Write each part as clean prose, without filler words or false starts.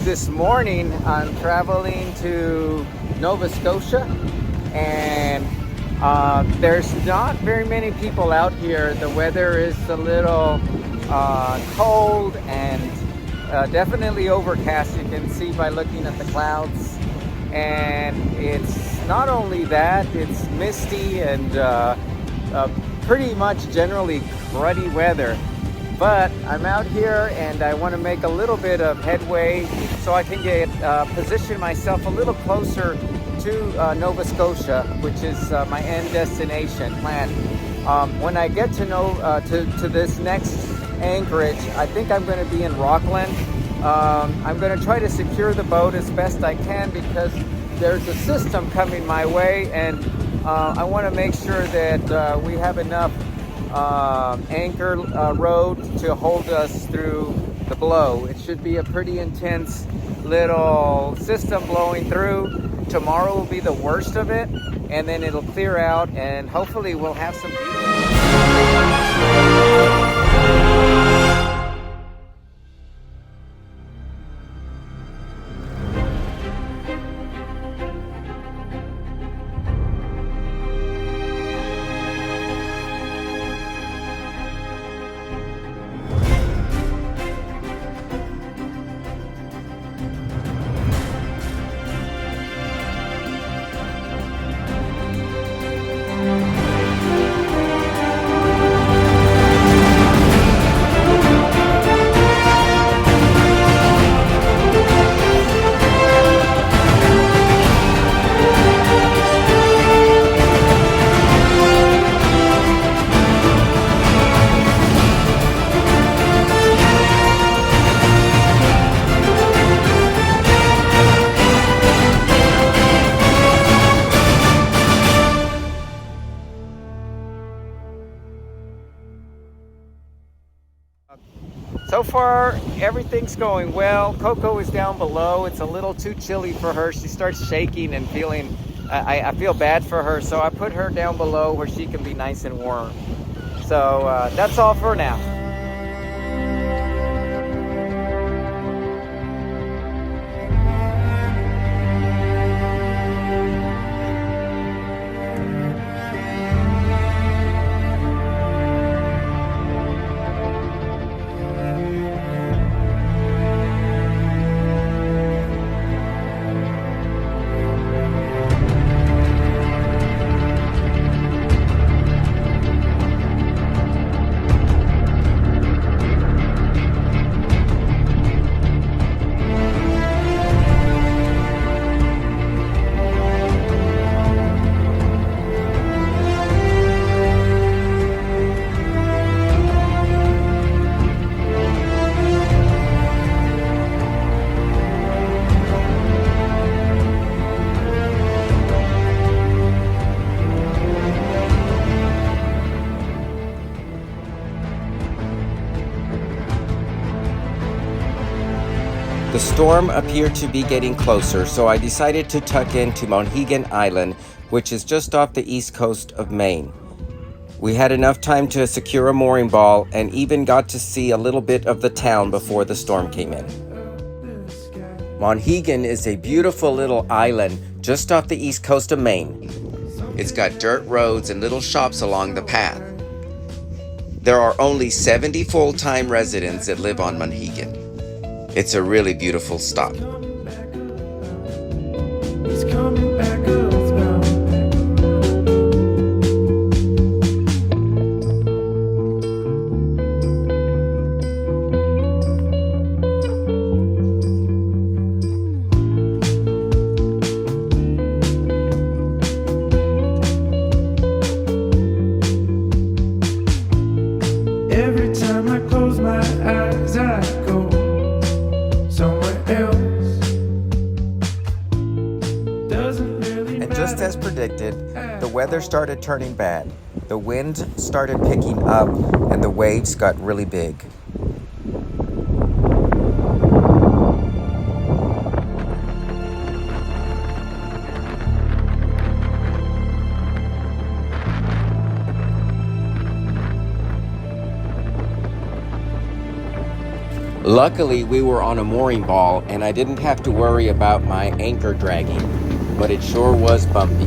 this morning I'm traveling to Nova Scotia, and there's not very many people out here. The weather is a little cold and definitely overcast. You can see by looking at the clouds, and it's not only that, it's misty and pretty much generally cruddy weather. But I'm out here and I want to make a little bit of headway so I can position myself a little closer to Nova Scotia, which is my end destination plan. When I get to this next anchorage, I think I'm going to be in Rockland. I'm going to try to secure the boat as best I can because there's a system coming my way, and I want to make sure that we have enough anchor road to hold us through the blow. It should be a pretty intense little system blowing through. Tomorrow will be the worst of it, and then it'll clear out, and hopefully we'll have some So far, everything's going well. Coco is down below. It's a little too chilly for her. She starts shaking and feeling, I feel bad for her. So I put her down below where she can be nice and warm. So that's all for now. The storm appeared to be getting closer, so I decided to tuck into Monhegan Island, which is just off the east coast of Maine. We had enough time to secure a mooring ball and even got to see a little bit of the town before the storm came in. Monhegan is a beautiful little island just off the east coast of Maine. It's got dirt roads and little shops along the path. There are only 70 full-time residents that live on Monhegan. It's a really beautiful stop. Every time I close my eyes, I go somewhere else. And just as predicted, the weather started turning bad. The wind started picking up and the waves got really big. Luckily, we were on a mooring ball and I didn't have to worry about my anchor dragging, but it sure was bumpy.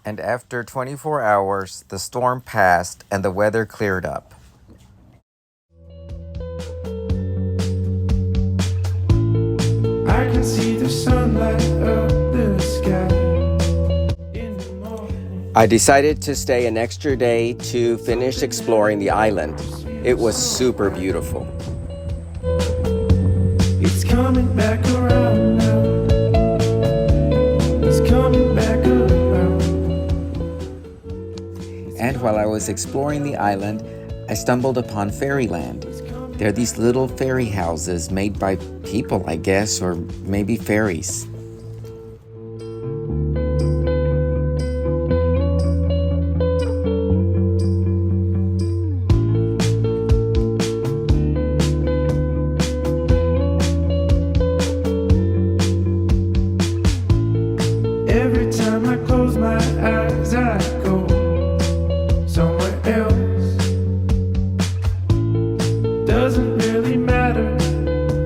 And after 24 hours, the storm passed and the weather cleared up. I can see the sunlight up the sky in the morning. I decided to stay an extra day to finish exploring the island. It was super beautiful. It's coming back around now. It's coming back around. And while I was exploring the island, I stumbled upon fairyland. They're these little fairy houses made by people, I guess, or maybe fairies. Every time I close my eyes, I go somewhere else. Doesn't really matter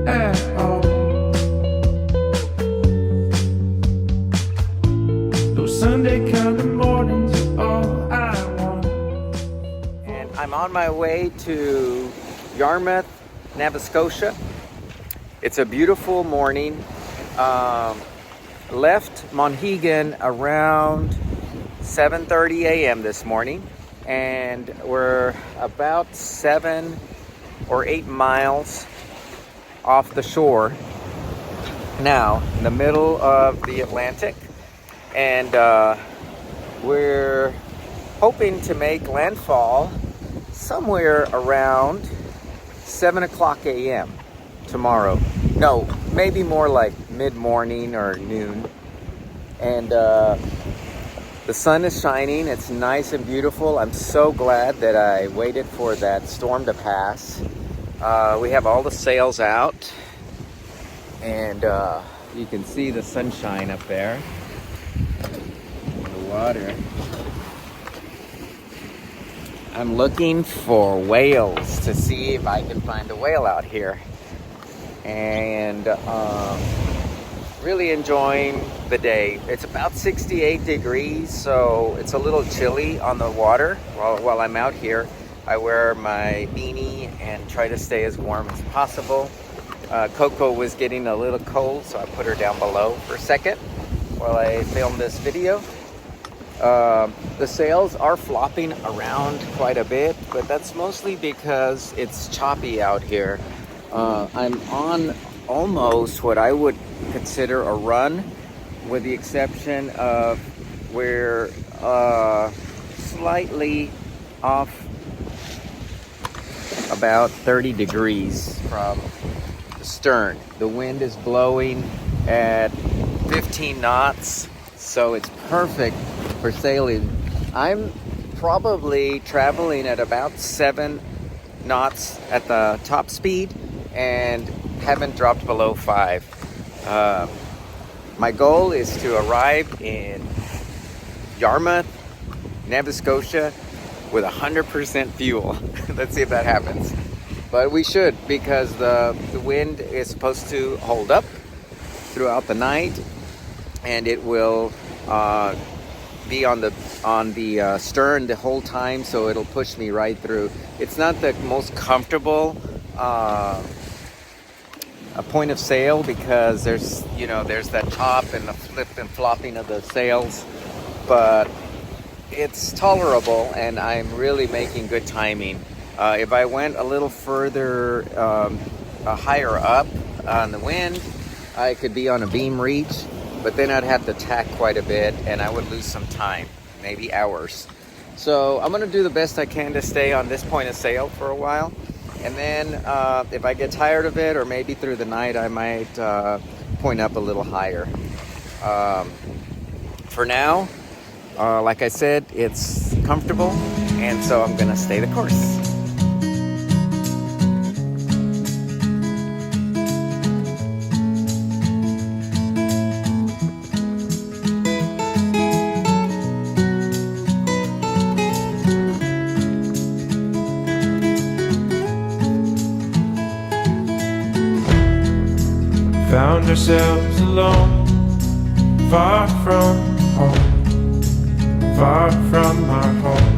at all. Those Sunday kind of mornings are all I want. And I'm on my way to Yarmouth, Nova Scotia. It's a beautiful morning. Left Monhegan around 7:30 a.m. this morning, and we're about 7 or 8 miles off the shore now, in the middle of the Atlantic, and we're hoping to make landfall somewhere around 7 o'clock a.m. tomorrow. No, maybe more like mid-morning or noon. And the sun is shining. It's nice and beautiful. I'm so glad that I waited for that storm to pass. We have all the sails out, and you can see the sunshine up there in the water. I'm looking for whales to see if I can find a whale out here. And really enjoying the day. It's about 68 degrees, so it's a little chilly on the water while I'm out here. I wear my beanie and try to stay as warm as possible. Coco was getting a little cold, so I put her down below for a second while I film this video. The sails are flopping around quite a bit, but that's mostly because it's choppy out here. I'm on almost what I would consider a run, with the exception of we're slightly off about 30 degrees from the stern. The wind is blowing at 15 knots, so it's perfect for sailing. I'm probably traveling at about 7 knots at the top speed and haven't dropped below 5. My goal is to arrive in Yarmouth, Nova Scotia with 100% fuel. Let's see if that happens. But we should, because the wind is supposed to hold up throughout the night, and it will be on the stern the whole time, so it'll push me right through. It's not the most comfortable a point of sail, because there's that top and the flip and flopping of the sails, but it's tolerable, and I'm really making good timing. If I went a little further higher up on the wind, I could be on a beam reach, but then I'd have to tack quite a bit and I would lose some time, maybe hours. So I'm gonna do the best I can to stay on this point of sail for a while, And then if I get tired of it, or maybe through the night, I might point up a little higher. For now, like I said, it's comfortable, and so I'm gonna stay the course. Found ourselves alone, far from home, far from our home.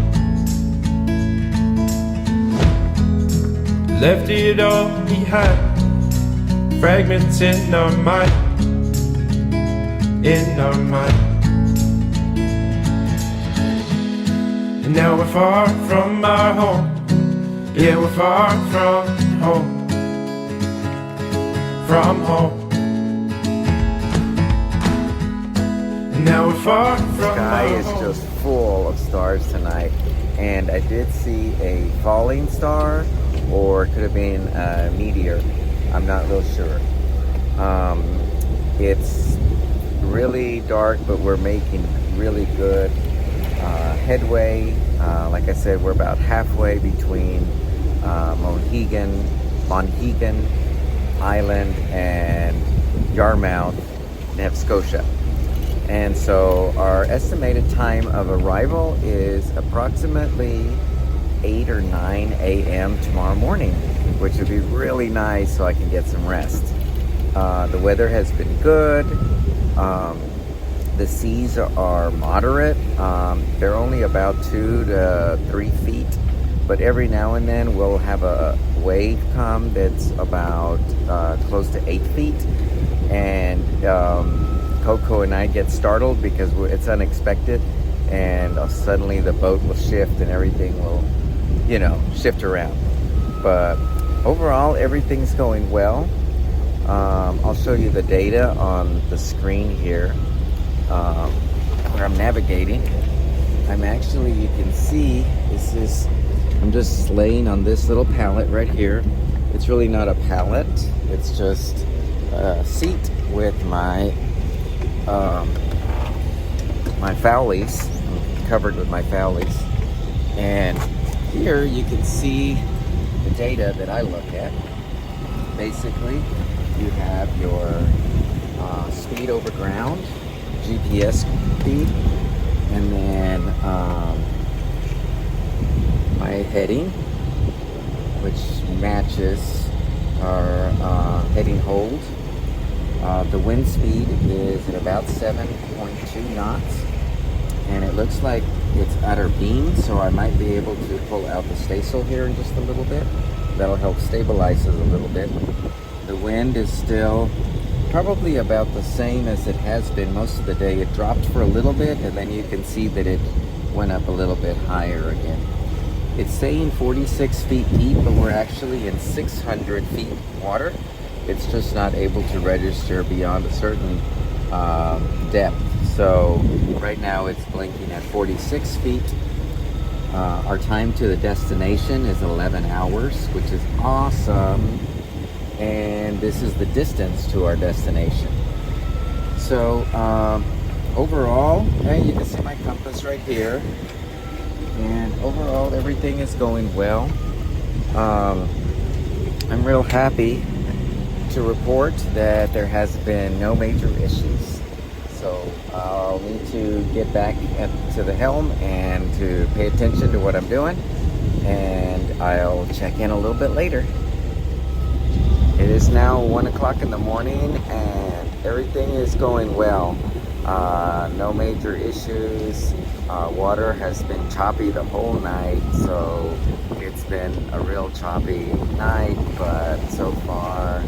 Left it all behind, fragments in our mind, in our mind. And now we're far from our home, yeah, we're far from home, from home. Now we're far from the sky is just full of stars tonight, and I did see a falling star, or it could have been a meteor. I'm not real sure. It's really dark, but we're making really good headway. Like I said, we're about halfway between Monhegan Island and Yarmouth, Scotia. And so our estimated time of arrival is approximately 8 or 9 a.m. tomorrow morning, which would be really nice so I can get some rest. The weather has been good. The seas are moderate. They're only about 2 to 3 feet, but every now and then we'll have a wave come that's about close to 8 feet. And Coco and I get startled because it's unexpected, and suddenly the boat will shift and everything will, shift around. But overall, everything's going well. I'll show you the data on the screen here where I'm navigating. I'm actually, you can see, I'm just laying on this little pallet right here. It's really not a pallet, it's just a seat with my fowlies. I'm covered with my fowlies, and here you can see the data that I look at. Basically, you have your speed over ground, GPS speed, and then my heading, which matches our heading hold. The wind speed is at about 7.2 knots, and it looks like it's at our beam, so I might be able to pull out the staysail here in just a little bit. That'll help stabilize us a little bit. The wind is still probably about the same as it has been most of the day. It dropped for a little bit, and then you can see that it went up a little bit higher again. It's saying 46 feet deep, but we're actually in 600 feet water. It's just not able to register beyond a certain depth. So right now it's blinking at 46 feet. Our time to the destination is 11 hours, which is awesome. And this is the distance to our destination. So overall, hey, you can see my compass right here. And overall, everything is going well. I'm real happy to report that there has been no major issues. So I'll need to get back to the helm and to pay attention to what I'm doing, and I'll check in a little bit later. It is now 1 o'clock in the morning, and everything is going well. No major issues. Water has been choppy the whole night, so it's been a real choppy night, but so far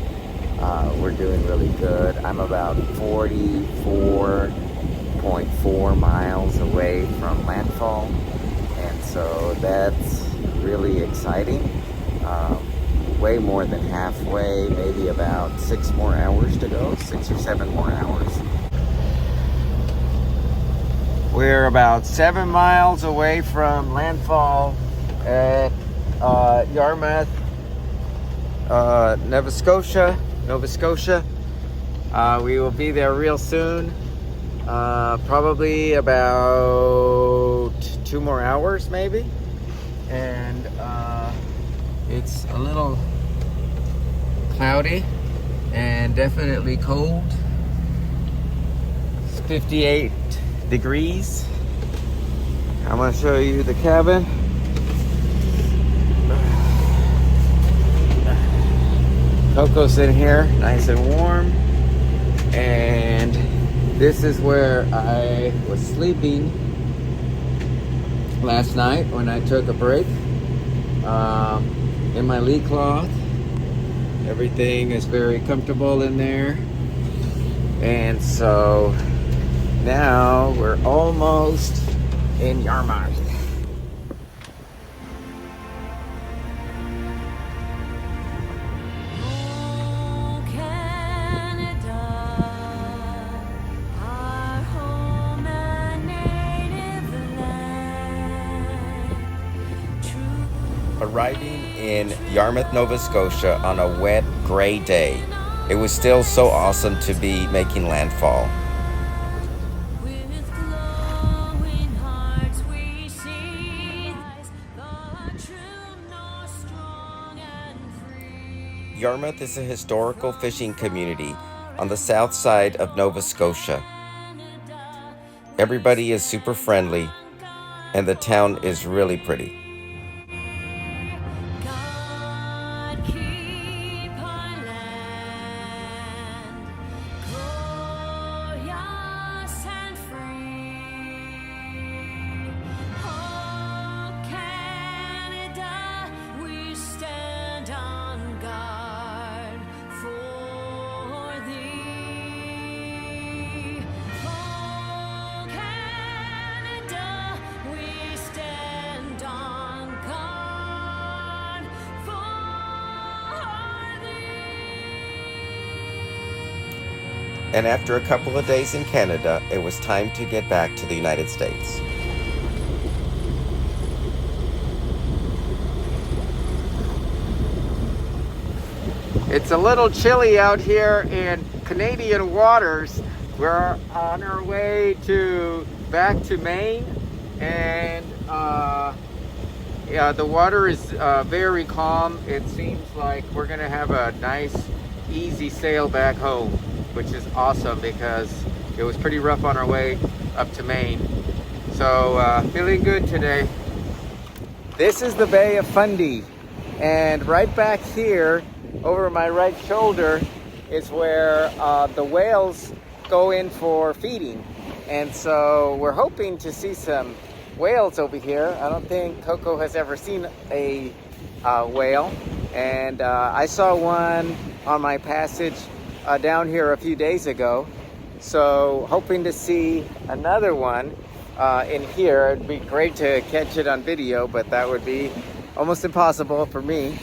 we're doing really good. I'm about 44.4 miles away from landfall, and so that's really exciting. Way more than halfway, maybe about 6 more hours to go, 6 or 7 more hours. We're about 7 miles away from landfall at Yarmouth, Nova Scotia. We will be there real soon. Probably about 2 more hours maybe. And it's a little cloudy and definitely cold. It's 58 degrees. I'm gonna show you the cabin. Coco's in here, nice and warm. And this is where I was sleeping last night when I took a break. In my lee cloth. Everything is very comfortable in there. And so now we're almost in Yarmouth. Arriving in Yarmouth, Nova Scotia on a wet, gray day, it was still so awesome to be making landfall. Yarmouth is a historical fishing community on the south side of Nova Scotia. Everybody is super friendly, and the town is really pretty. And after a couple of days in Canada, it was time to get back to the United States. It's a little chilly out here in Canadian waters. We're on our way back to Maine, and yeah, the water is very calm. It seems like we're gonna have a nice, easy sail back home, which is awesome because it was pretty rough on our way up to Maine. So feeling good today. This is the Bay of Fundy, and right back here over my right shoulder is where the whales go in for feeding. And so we're hoping to see some whales over here. I don't think Coco has ever seen a whale, and I saw one on my passage down here a few days ago, so hoping to see another one in here. It'd be great to catch it on video, but that would be almost impossible for me.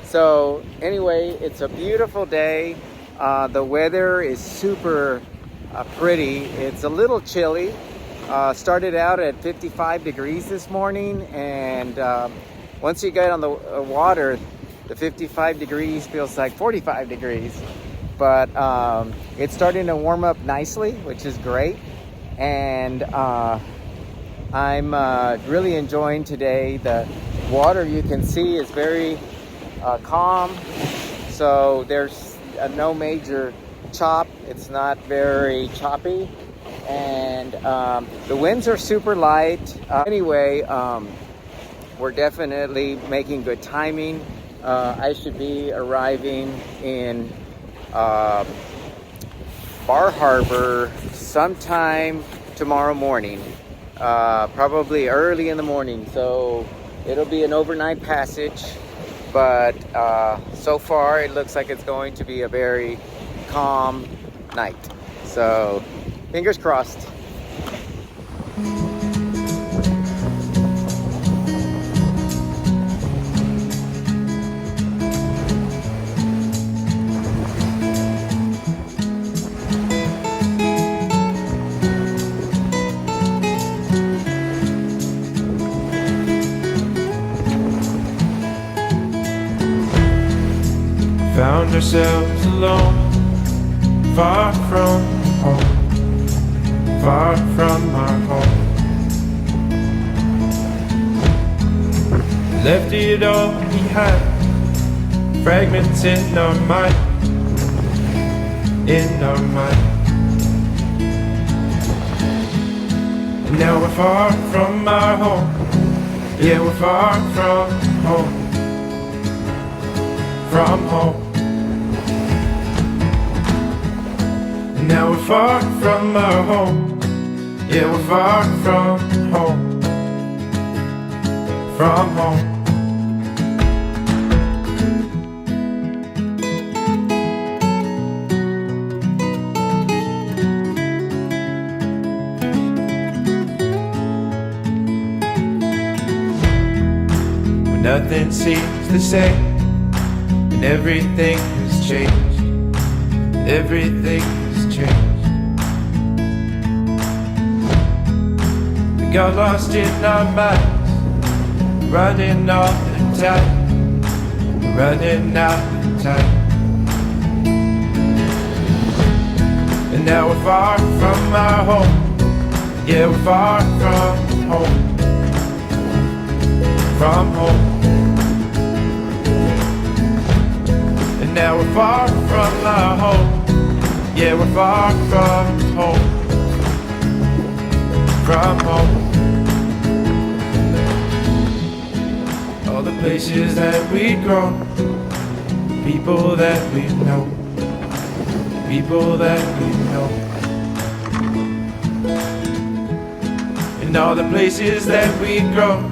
So anyway, it's a beautiful day. The weather is super pretty. It's a little chilly. Started out at 55 degrees this morning, and once you get on the water, the 55 degrees feels like 45 degrees. But it's starting to warm up nicely, which is great. And I'm really enjoying today. The water, you can see, is very calm. So there's no major chop. It's not very choppy. And the winds are super light. Anyway, we're definitely making good timing. I should be arriving in Bar Harbor sometime tomorrow morning, probably early in the morning. So it'll be an overnight passage, but so far it looks like it's going to be a very calm night. So fingers crossed. ourselves alone, far from home, far from our home. Left it all behind, fragments in our mind, in our mind. And now we're far from our home, yeah, we're far from home, from home. And now we're far from our home, yeah, we're far from home, from home. Nothing seems the same, and everything has changed. Everything has changed. We got lost in our minds, running all the time, running out of time. And now we're far from our home, yeah, we're far from home, from home. And now we're far from our home, yeah, we're far from home, from home. All the places that we've grown, people that we know, people that we know. And all the places that we've grown,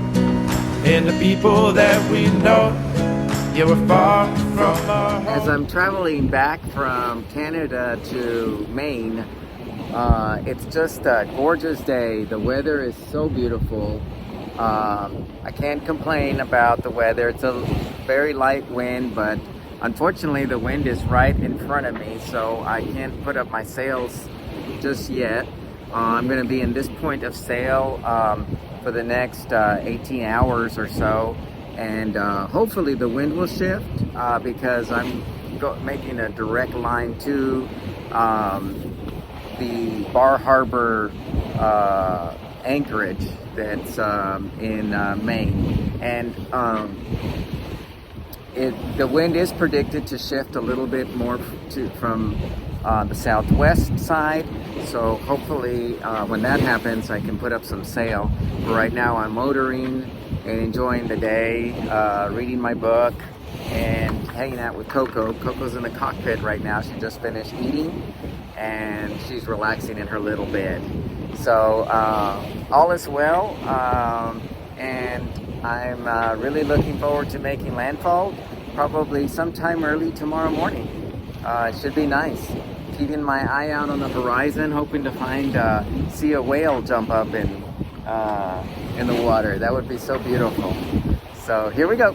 and the people that we know, yeah, we're far from our home. As I'm traveling back from Canada to Maine, it's just a gorgeous day. The weather is so beautiful. I can't complain about the weather. It's a very light wind, but unfortunately the wind is right in front of me, so I can't put up my sails just yet. I'm going to be in this point of sail for the next 18 hours or so, and hopefully the wind will shift because I'm making a direct line to the Bar Harbor anchorage that's in Maine, and the wind is predicted to shift a little bit more from the southwest side, so hopefully when that happens I can put up some sail. But right now I'm motoring and enjoying the day, reading my book and hanging out with Coco. Coco's in the cockpit right now. She just finished eating and she's relaxing in her little bed. So all is well, and I'm really looking forward to making landfall, probably sometime early tomorrow morning. It should be nice. Keeping my eye out on the horizon, hoping to see a whale jump up in the water. That would be so beautiful. So here we go.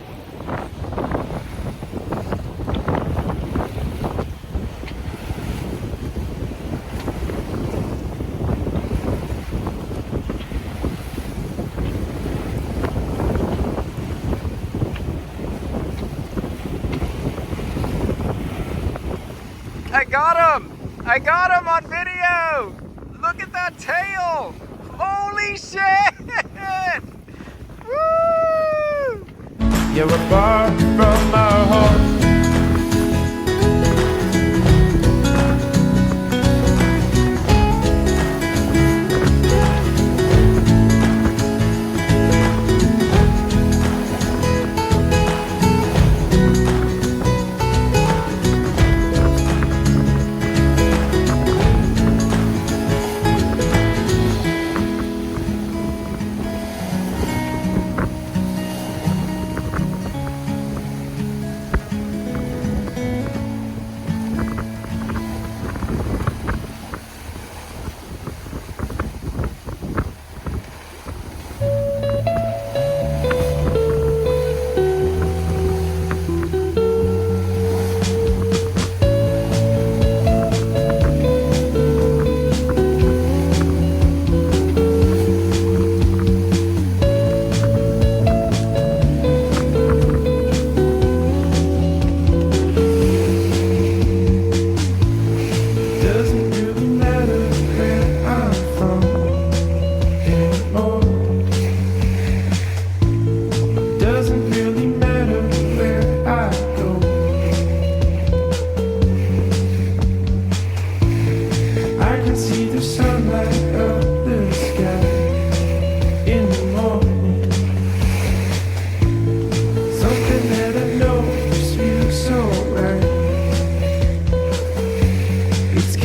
I got him on video. Look at that tail. Holy shit. Woo! Yeah, we're far from our home.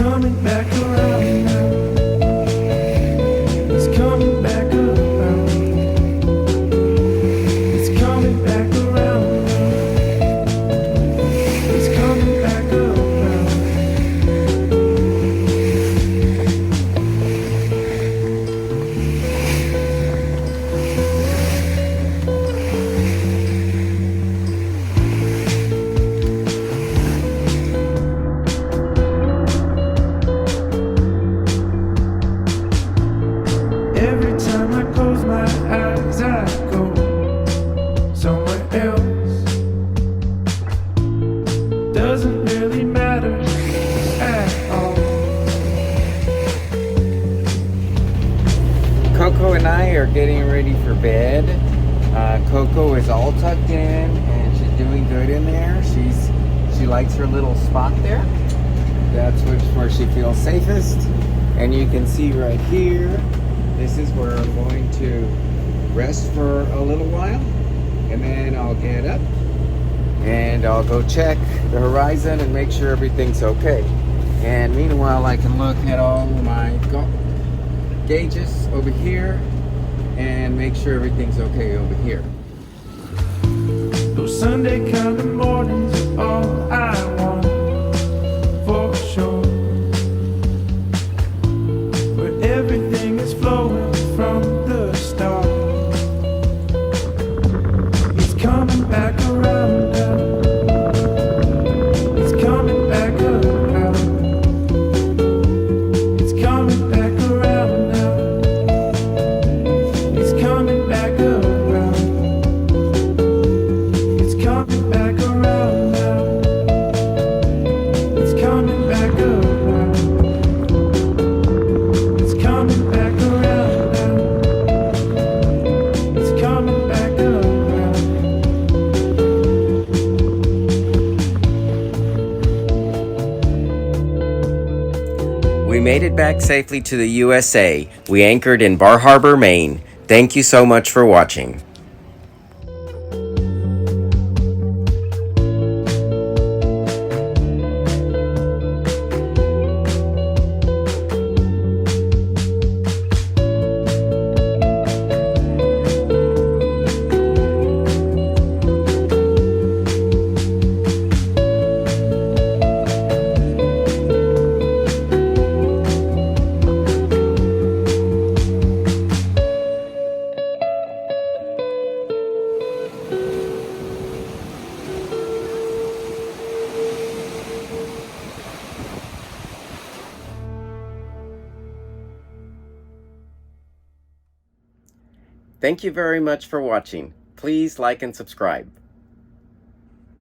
coming back around now. It's coming back around. It's coming back around now. It's coming back around. Every time I close my eyes, I go somewhere else. Doesn't really matter at all. Coco and I are getting ready for bed. Coco is all tucked in and she's doing good in there. She likes her little spot there. That's where she feels safest. And you can see right here, this is where I'm going to rest for a little while. And then I'll get up and I'll go check the horizon and make sure everything's okay. And meanwhile, I can look at all my gauges over here and make sure everything's okay over here. Those Sunday kind of mornings are all I want, for sure. Where everything is flowing from the start. It's coming back around now. It's coming back around. It's coming back around now. It's coming back around. It's coming back around now. It's coming back around. It's coming back around now. It's coming back around. We made it back safely to the USA. We anchored in Bar Harbor, Maine. Thank you so much for watching. Thank you very much for watching. Please like and subscribe.